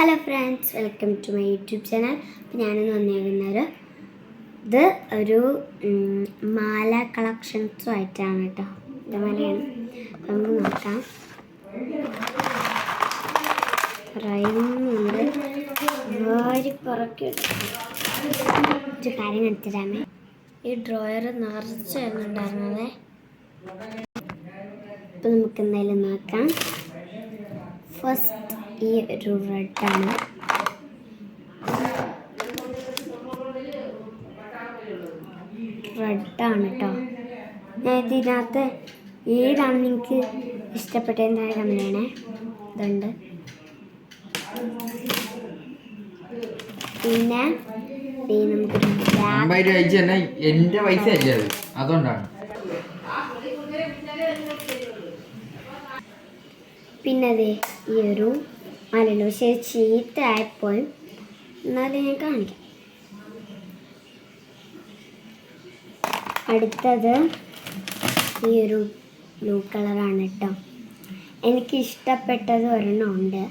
Hello friends, welcome to my YouTube channel. അപ്പോൾ ഞാനിന്ന് വന്നിരിക്കുന്നത് ഇത് ഒരു മാല കളക്ഷൻസും ആയിട്ടാണ് കേട്ടോ. ഇത് മാലയാണ്. നമുക്ക് നോക്കാം. പറയുന്നുണ്ട് വാരി പറക്കി ഒരു കാര്യം കാണിച്ചിട്ടാണ്. ഈ ഡ്രോയർ നിറച്ചായിരുന്നു ഉണ്ടായിരുന്നത്. ഇപ്പം നമുക്ക് എന്തായാലും നോക്കാം. ഫസ്റ്റ് ഈ ഒരു റെഡാണ്. കേട്ടോ. ഞാൻ ഇതിനകത്ത് ഏതാണ് നിങ്ങൾക്ക് ഇഷ്ടപ്പെട്ടതെന്നാണ് കമ്മിയാണ്. ഇതുണ്ട്. പിന്നെ എന്റെ പൈസ അതുകൊണ്ടാണ്. പിന്നെ അതെ ഈ ഒരു മലല്ലോ, പക്ഷേ ചീത്തയായപ്പോഴും എന്നാലും ഞാൻ കാണിക്കാം. അടുത്തത് ഈ ഒരു ബ്ലൂ കളറാണ് കേട്ടോ. എനിക്ക് ഇഷ്ടപ്പെട്ടത് ഒരെണ്ണം ഉണ്ട്,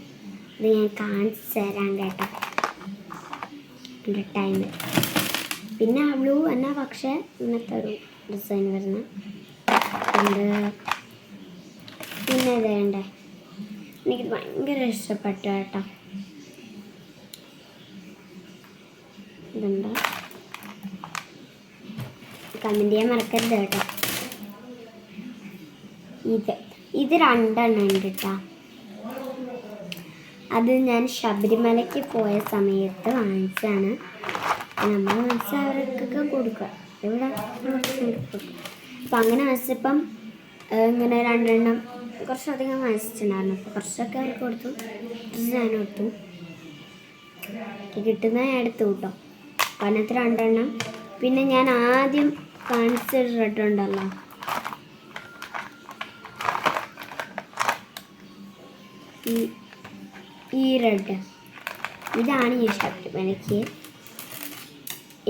അത് ഞാൻ കാണിച്ചു തരാം കേട്ടോ. എൻ്റെ ടൈം പിന്നെ ആ ബ്ലൂ എന്നാൽ പക്ഷേ ഇങ്ങനത്തെ ഒരു ഡിസൈൻ വരുന്ന പിന്നെ ഇതേണ്ടേ, എനിക്ക് ഭയങ്കര ഇഷ്ടപ്പെട്ടു കേട്ടോ. ഇതുണ്ട്, കമൻറ്റ് ചെയ്യാൻ മറക്കരുത് കേട്ടോ. ഇത് രണ്ടെണ്ണം ഉണ്ട് കേട്ടോ. അത് ഞാൻ ശബരിമലയ്ക്ക് പോയ സമയത്ത് വാങ്ങിച്ചാണ്. നമ്മൾ വാങ്ങിച്ചവർക്കൊക്കെ കൊടുക്കുക. ഇവിടെ കൊടുക്കും. അപ്പം അങ്ങനെ വാങ്ങിച്ചപ്പം ഇങ്ങനെ രണ്ടെണ്ണം കുറച്ചധികം വാങ്ങിച്ചിട്ടുണ്ടായിരുന്നു. അപ്പോൾ കുറച്ചൊക്കെ അവർക്ക് കൊടുത്തു, കുറച്ച് ഞാൻ കൊടുത്തു. കിട്ടുന്ന ഞാൻ എടുത്തു കേട്ടോ. അപ്പം അതിനകത്ത് രണ്ടെണ്ണം. പിന്നെ ഞാൻ ആദ്യം കാണിച്ചൊരു റെഡ് ഉണ്ടല്ലോ, ഈ റെഡ്, ഇതാണ് ഞാൻ ശബരിമലയ്ക്ക്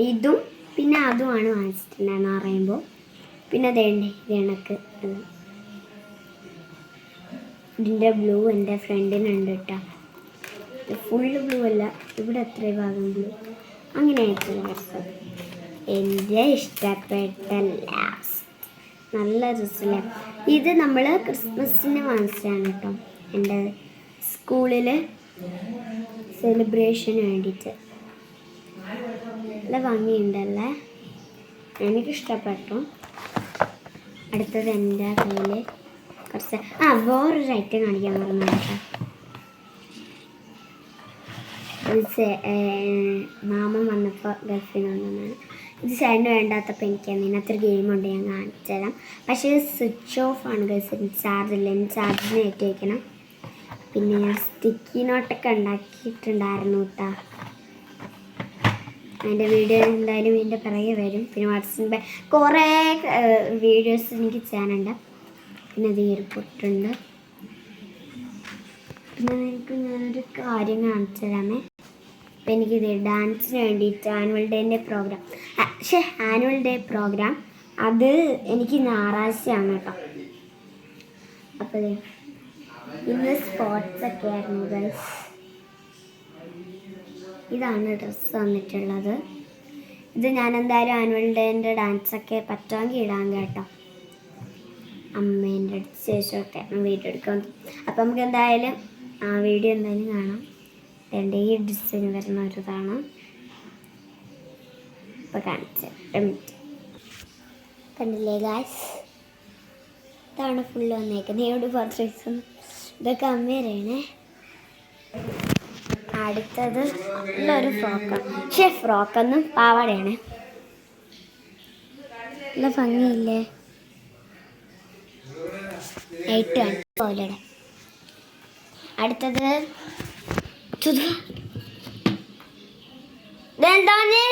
ഇതും പിന്നെ അതുമാണ് വാങ്ങിച്ചിട്ടുണ്ടായിരുന്നു പറയുമ്പോൾ. പിന്നെ അതേണ്ടേ ഇത് കണക്ക് ഇതിൻ്റെ ബ്ലൂ എൻ്റെ ഫ്രണ്ടിനുണ്ട് കേട്ടോ. ഫുള്ള് ബ്ലൂ അല്ല, ഇവിടെ എത്ര ഭാഗം ബ്ലൂ അങ്ങനെ ആയിട്ടുള്ള ഡ്രസ്സ് എൻ്റെ ഇഷ്ടപ്പെട്ട ലാസ്റ്റ് നല്ല ഡ്രസ്സല്ലേ. ഇത് നമ്മൾ ക്രിസ്മസിന് വാങ്ങിച്ചതാണ് കേട്ടോ. എൻ്റെ സ്കൂളിൽ സെലിബ്രേഷന് വേണ്ടിയിട്ട്. നല്ല ഭംഗിയുണ്ടല്ലേ, എനിക്കിഷ്ടപ്പെട്ടു. അടുത്തത് എൻ്റെ കയ്യിൽ കുറച്ച് വേറൊരു ഐറ്റം കാണിക്കാൻ പറഞ്ഞു കേട്ടോ. മാമൻ വന്നപ്പോൾ ഗൾഫിൽ വന്നതാണ്. ഇത് ചേട്ടന് വേണ്ടാത്തപ്പോൾ എനിക്ക് ഇതിനകത്തൊരു ഗെയിമുണ്ട്, ഞാൻ കാണിച്ചു തരാം. പക്ഷേ സ്വിച്ച് ഓഫ് ആണ് ഗൾഫിൽ, ചാർജില്ല. ഇനി ചാർജിന് കയറ്റി വയ്ക്കണം. പിന്നെ ഞാൻ സ്റ്റിക്കി നോട്ടൊക്കെ ഉണ്ടാക്കിയിട്ടുണ്ടായിരുന്നു കേട്ടോ. അതിൻ്റെ വീഡിയോ എന്തായാലും ഇതിൻ്റെ പിറകെ വരും. പിന്നെ വാട്സപ്പിൽ കുറേ വീഡിയോസ് എനിക്ക് ചെയ്യാനുണ്ട്. പിന്നെ ഇത് ഒരു പൊട്ടുണ്ട്. പിന്നെ എനിക്ക് ഞാനൊരു കാര്യം കാണിച്ചു തരാമേ. അപ്പം എനിക്കിത് ഡാൻസിന് വേണ്ടിയിട്ട് ആനുവൽ ഡേ പ്രോഗ്രാം അത് എനിക്ക് ഞായറാഴ്ചയാണ് കേട്ടോ. അപ്പോൾ ഇന്ന് സ്പോർട്സൊക്കെ ആയിരുന്നു ഗൈസ്. ഇതാണ് ഡ്രസ്സ് വന്നിട്ടുള്ളത്. ഇത് ഞാൻ എന്തായാലും ആനുവൽ ഡേൻ്റെ ഡാൻസൊക്കെ പറ്റുമെങ്കിൽ ഇടാൻ കേട്ടോ. അമ്മേൻ്റെ അടുത്ത് ശേഷമൊക്കെ വീഡിയോ എടുക്കാൻ. അപ്പം നമുക്ക് എന്തായാലും ആ വീഡിയോ എന്തായാലും കാണാം. എൻ്റെ ഈ ഡിസൈൻ വരുന്ന ഒരു ഇതാണ് ഇപ്പോൾ കാണിച്ചത്. കണ്ടില്ലേ ഗായ്സ്, ഇതാണ് ഫുള്ള് വന്നേക്കുന്നത്. ഇവിടെ പർച്ചേസ് ഇതൊക്കെ അമ്മേരാണേ. അടുത്തത് നല്ലൊരു ഫ്രോക്കാണ്. ഫ്രോക്കൊന്നും പാവാടയാണ്. നല്ല ഭംഗിയില്ലേ, ലൈറ്റാണ് പോലെയുടെ. അടുത്തത് ഇതെന്തോന്ന്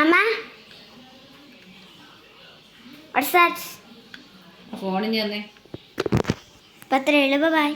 അമ്മ ഫോണിന് തന്നെ. 10 ബൈ.